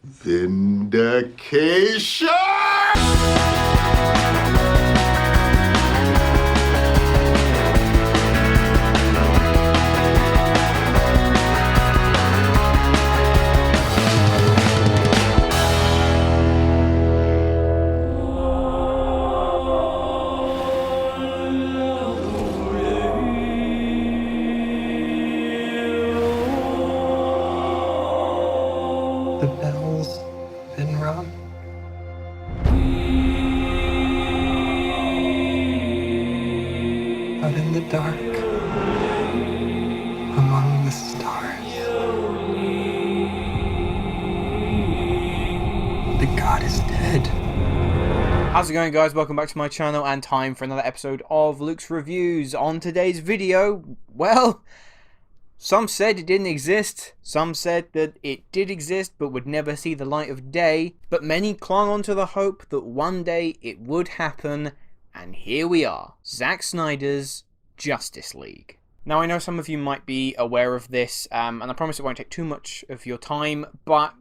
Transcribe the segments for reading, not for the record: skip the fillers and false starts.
Vindication! The bell's been rung. Out in the dark, among the stars, the god is dead. How's it going, guys? Welcome back to my channel and time for another episode of Luke's Reviews. On today's video, well, some said it didn't exist, some said that it did exist but would never see the light of day, but many clung on to the hope that one day it would happen, and here we are, Zack Snyder's Justice League. Now, I know some of you might be aware of this, and I promise it won't take too much of your time, but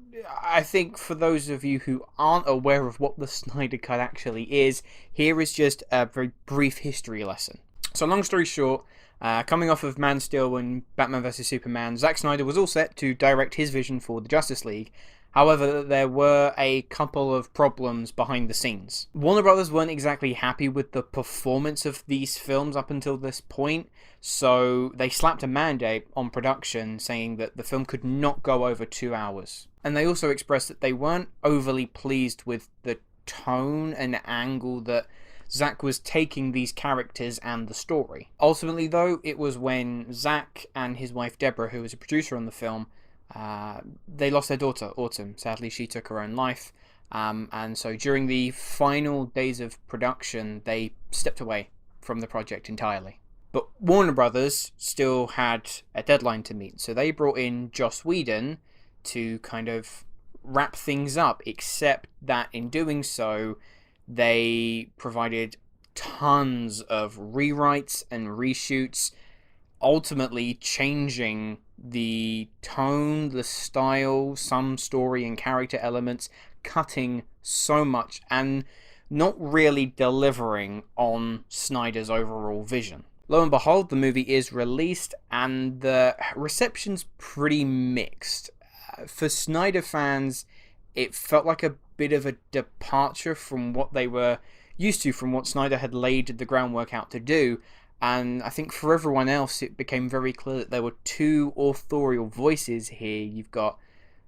I think for those of you who aren't aware of what the Snyder Cut actually is, here is just a very brief history lesson. So long story short, coming off of Man of Steel and Batman vs Superman, Zack Snyder was all set to direct his vision for the Justice League. However, there were a couple of problems behind the scenes. Warner Brothers weren't exactly happy with the performance of these films up until this point, so they slapped a mandate on production saying that the film could not go over 2 hours. And they also expressed that they weren't overly pleased with the tone and angle that Zack was taking these characters and the story. Ultimately, though, it was when Zack and his wife Deborah, who was a producer on the film, they lost their daughter, Autumn. Sadly, she took her own life. And so during the final days of production, they stepped away from the project entirely. But Warner Brothers still had a deadline to meet, so they brought in Joss Whedon to kind of wrap things up, except that in doing so, they provided tons of rewrites and reshoots, ultimately changing the tone, the style, some story and character elements, cutting so much and not really delivering on Snyder's overall vision. Lo and behold, the movie is released and the reception's pretty mixed. For Snyder fans, it felt like a bit of a departure from what they were used to, from what Snyder had laid the groundwork out to do. And I think for everyone else, it became very clear that there were two authorial voices here. You've got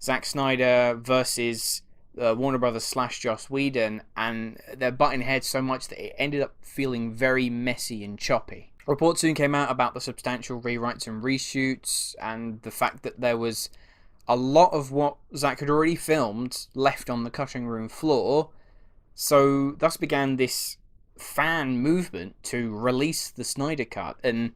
Zack Snyder versus Warner Brothers / Joss Whedon, and they're butting heads so much that it ended up feeling very messy and choppy. Reports soon came out about the substantial rewrites and reshoots, and the fact that there was a lot of what Zack had already filmed left on the cutting room floor, so thus began this fan movement to release the Snyder Cut, and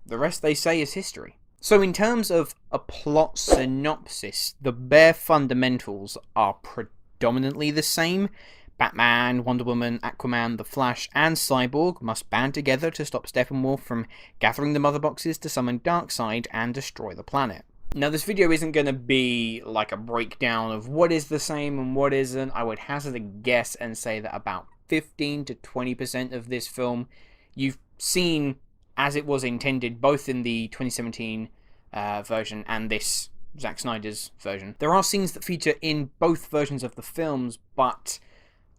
the rest, they say, is history. So in terms of a plot synopsis, the bare fundamentals are predominantly the same. Batman, Wonder Woman, Aquaman, The Flash, and Cyborg must band together to stop Steppenwolf from gathering the mother boxes to summon Darkseid and destroy the planet. Now, this video isn't going to be like a breakdown of what is the same and what isn't. I would hazard a guess and say that about 15 to 20% of this film you've seen as it was intended, both in the 2017 version and this Zack Snyder's version. There are scenes that feature in both versions of the films, but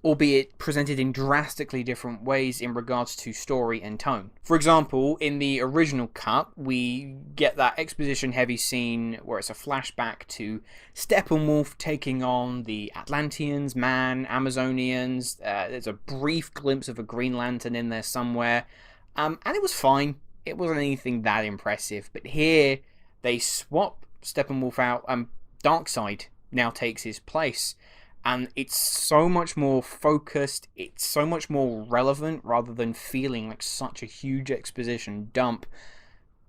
albeit presented in drastically different ways in regards to story and tone. For example, in the original cut, we get that exposition-heavy scene where it's a flashback to Steppenwolf taking on the Atlanteans, Man, Amazonians. There's a brief glimpse of a Green Lantern in there somewhere, and it was fine. It wasn't anything that impressive, but here they swap Steppenwolf out, and Darkseid now takes his place. And it's so much more focused, it's so much more relevant rather than feeling like such a huge exposition dump.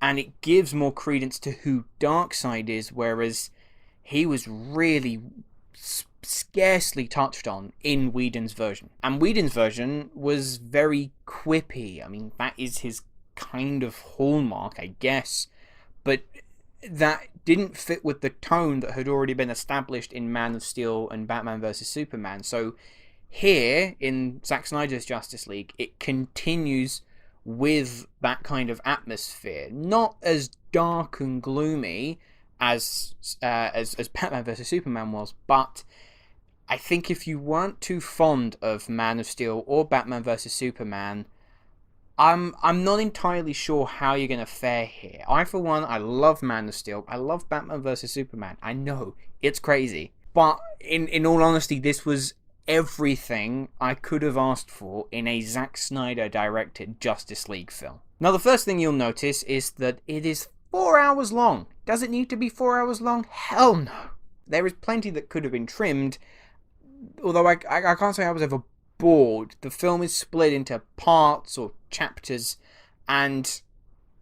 And it gives more credence to who Darkseid is, whereas he was really scarcely touched on in Whedon's version. And Whedon's version was very quippy. I mean, that is his kind of hallmark, I guess. But that didn't fit with the tone that had already been established in Man of Steel and Batman vs Superman. So here in Zack Snyder's Justice League, it continues with that kind of atmosphere, not as dark and gloomy as Batman vs Superman was, but I think if you weren't too fond of Man of Steel or Batman vs Superman, I'm not entirely sure how you're going to fare here. I, for one, I love Man of Steel. I love Batman vs Superman. I know, it's crazy. But in all honesty, this was everything I could have asked for in a Zack Snyder directed Justice League film. Now, the first thing you'll notice is that it is 4 hours long. Does it need to be 4 hours long? Hell no. There is plenty that could have been trimmed, although I can't say I was ever bored. The film is split into parts or chapters, and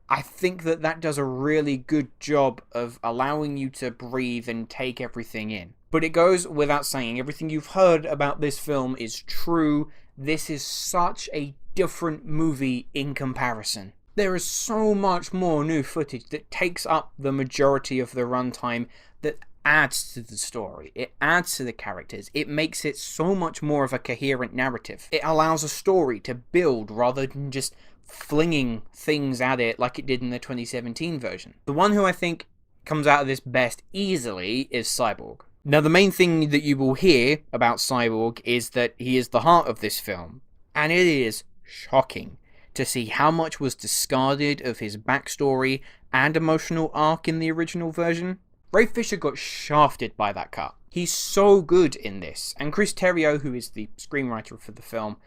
I think that does a really good job of allowing you to breathe and take everything in. But it goes without saying, everything you've heard about this film is true. This is such a different movie in comparison. There is so much more new footage that takes up the majority of the runtime, that adds to the story, it adds to the characters, it makes it so much more of a coherent narrative. It allows a story to build rather than just flinging things at it like it did in the 2017 version. The one who I think comes out of this best easily is Cyborg. Now, the main thing that you will hear about Cyborg is that he is the heart of this film, and it is shocking to see how much was discarded of his backstory and emotional arc in the original version. Ray Fisher got shafted by that cut. He's so good in this, and Chris Terrio, who is the screenwriter for the film,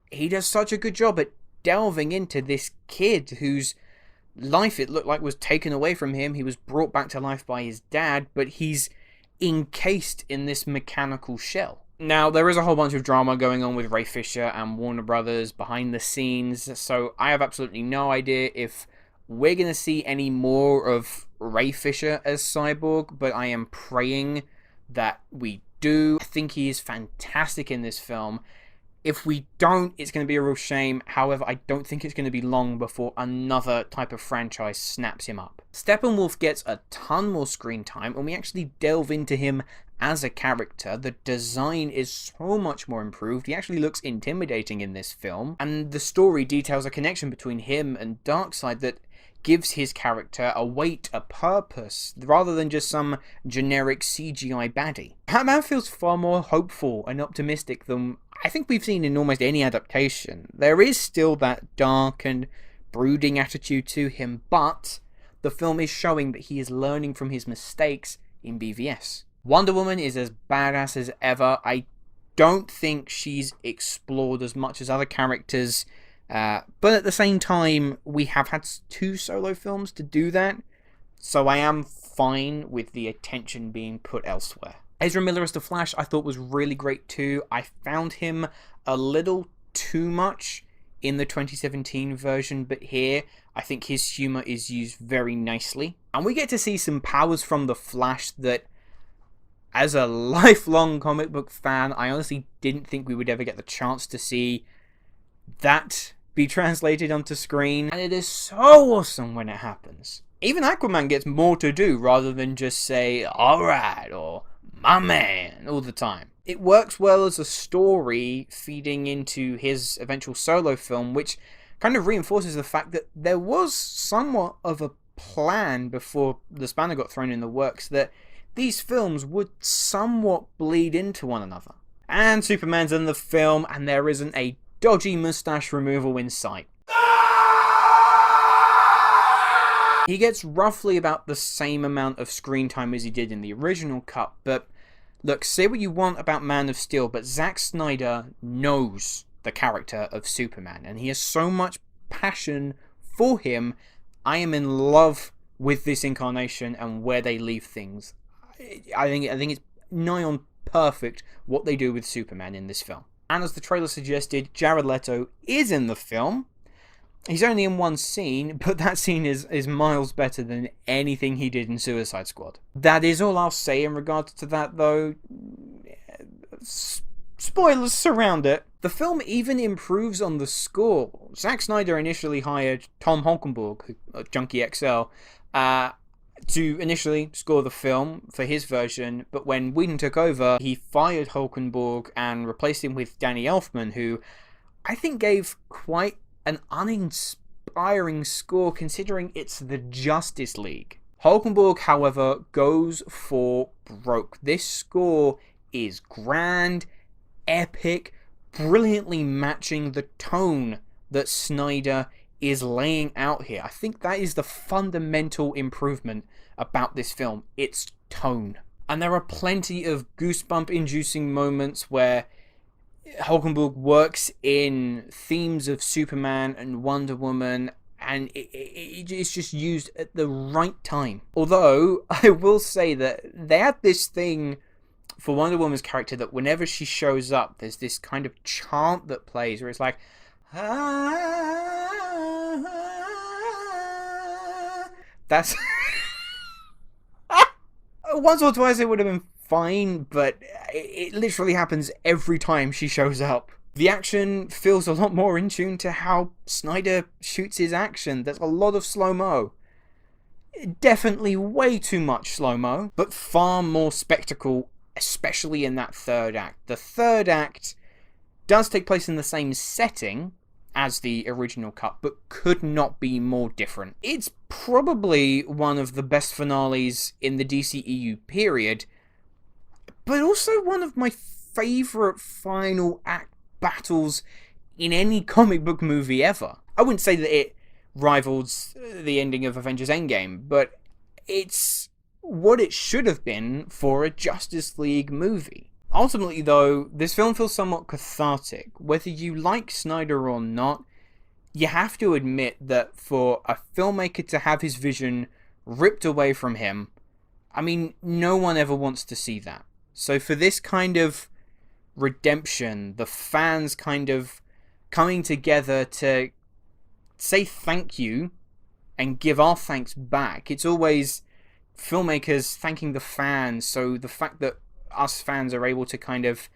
he does such a good job at delving into this kid whose life, it looked like, was taken away from him. He was brought back to life by his dad, but he's encased in this mechanical shell. Now, there is a whole bunch of drama going on with Ray Fisher and Warner Brothers behind the scenes, so I have absolutely no idea if we're going to see any more of Ray Fisher as Cyborg, but I am praying that we do. I think he is fantastic in this film. If we don't, it's going to be a real shame. However, I don't think it's going to be long before another type of franchise snaps him up. Steppenwolf gets a ton more screen time, and we actually delve into him as a character. The design is so much more improved. He actually looks intimidating in this film, and the story details a connection between him and Darkseid that gives his character a weight, a purpose, rather than just some generic CGI baddie. Batman feels far more hopeful and optimistic than I think we've seen in almost any adaptation. There is still that dark and brooding attitude to him, but the film is showing that he is learning from his mistakes in BVS. Wonder Woman is as badass as ever. I don't think she's explored as much as other characters, but at the same time, we have had 2 solo films to do that, so I am fine with the attention being put elsewhere. Ezra Miller as the Flash I thought was really great too. I found him a little too much in the 2017 version, but here I think his humour is used very nicely. And we get to see some powers from the Flash that, as a lifelong comic book fan, I honestly didn't think we would ever get the chance to see that be translated onto screen, and it is so awesome when it happens. Even Aquaman gets more to do rather than just say, alright, or my man, all the time. It works well as a story feeding into his eventual solo film, which kind of reinforces the fact that there was somewhat of a plan before the spanner got thrown in the works that these films would somewhat bleed into one another. And Superman's in the film, and there isn't a dodgy mustache removal in sight. He gets roughly about the same amount of screen time as he did in the original cut, but look, say what you want about Man of Steel, but Zack Snyder knows the character of Superman, and he has so much passion for him. I am in love with this incarnation and where they leave things. I think it's nigh on perfect what they do with Superman in this film. And as the trailer suggested, Jared Leto is in the film. He's only in one scene, but that scene is miles better than anything he did in Suicide Squad. That is all I'll say in regards to that, though. Spoilers surround it. The film even improves on the score. Zack Snyder initially hired Tom Holkenborg, Junkie XL, to initially score the film for his version, but when Whedon took over, he fired Hulkenborg and replaced him with Danny Elfman, who I think gave quite an uninspiring score considering it's the Justice League. Hulkenborg, however, goes for broke. This score is grand, epic, brilliantly matching the tone that Snyder is laying out here. I think that is the fundamental improvement about this film, its tone. And there are plenty of goosebump-inducing moments where Hulkenborg works in themes of Superman and Wonder Woman, and it's just used at the right time. Although, I will say that they had this thing for Wonder Woman's character that whenever she shows up, there's this kind of chant that plays where it's like, that's once or twice it would have been fine, but it literally happens every time she shows up. The action feels a lot more in tune to how Snyder shoots his action. There's a lot of slow-mo. Definitely way too much slow-mo, but far more spectacle, especially in that third act. The third act does take place in the same setting as the original cut, but could not be more different. It's probably one of the best finales in the DCEU period, but also one of my favourite final act battles in any comic book movie ever. I wouldn't say that it rivals the ending of Avengers Endgame, but it's what it should have been for a Justice League movie. Ultimately, though, this film feels somewhat cathartic. Whether you like Snyder or not, you have to admit that for a filmmaker to have his vision ripped away from him, I mean, no one ever wants to see that. So for this kind of redemption, the fans kind of coming together to say thank you and give our thanks back, it's always filmmakers thanking the fans. So the fact that us fans are able to kind of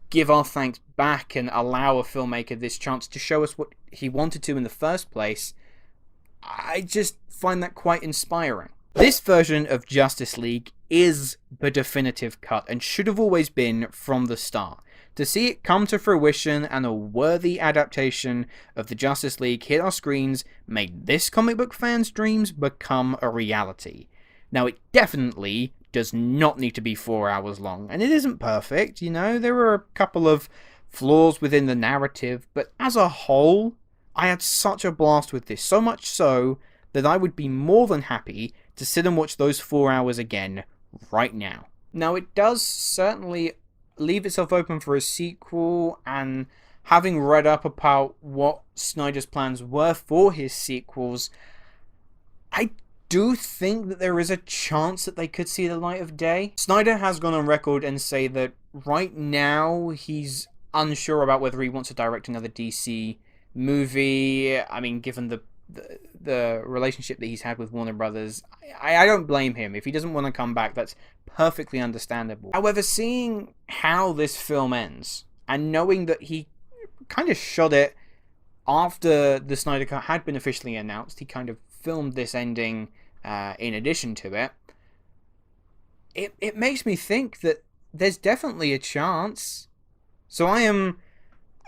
give our thanks back and allow a filmmaker this chance to show us what he wanted to in the first place, I just find that quite inspiring. This version of Justice League is the definitive cut and should have always been from the start. To see it come to fruition and a worthy adaptation of the Justice League hit our screens made this comic book fan's dreams become a reality. Now, it definitely does not need to be 4 hours long, and it isn't perfect, you know, there are a couple of flaws within the narrative, but as a whole, I had such a blast with this, so much so that I would be more than happy to sit and watch those 4 hours again right now. Now, it does certainly leave itself open for a sequel, and having read up about what Snyder's plans were for his sequels, I do think that there is a chance that they could see the light of day. Snyder has gone on record and say that right now he's unsure about whether he wants to direct another DC movie. I mean, given the relationship that he's had with Warner Brothers, I don't blame him. If he doesn't want to come back, that's perfectly understandable. However, seeing how this film ends, and knowing that he kind of shot it after the Snyder Cut had been officially announced, he kind of filmed this ending in addition to it, it makes me think that there's definitely a chance. So I am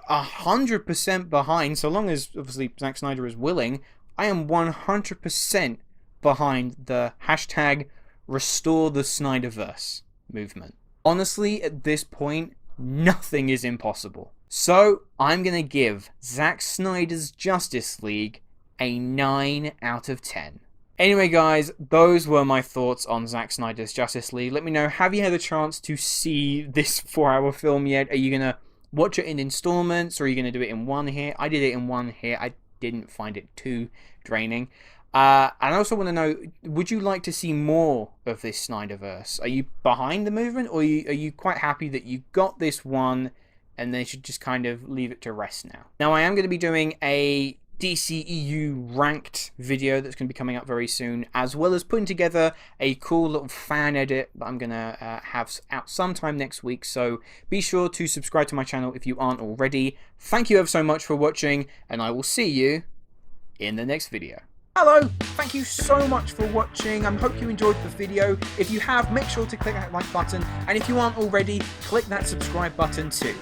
100% behind, so long as obviously Zack Snyder is willing, I am 100% behind the hashtag Restore the Snyderverse movement. Honestly, at this point, nothing is impossible. So I'm going to give Zack Snyder's Justice League a 9 out of 10. Anyway guys, those were my thoughts on Zack Snyder's Justice League. Let me know, have you had a chance to see this 4-hour film yet? Are you going to watch it in installments, or are you going to do it in one hit? I did it in one hit. I didn't find it too draining. And I also want to know, would you like to see more of this Snyderverse? Are you behind the movement, or are you quite happy that you got this one and they should just kind of leave it to rest now? Now, I am going to be doing a DCEU ranked video that's going to be coming up very soon, as well as putting together a cool little fan edit that I'm going to have out sometime next week, so be sure to subscribe to my channel if you aren't already. Thank you ever so much for watching, and I will see you in the next video. Hello, thank you so much for watching. I hope you enjoyed the video. If you have, make sure to click that like button, and if you aren't already, click that subscribe button too.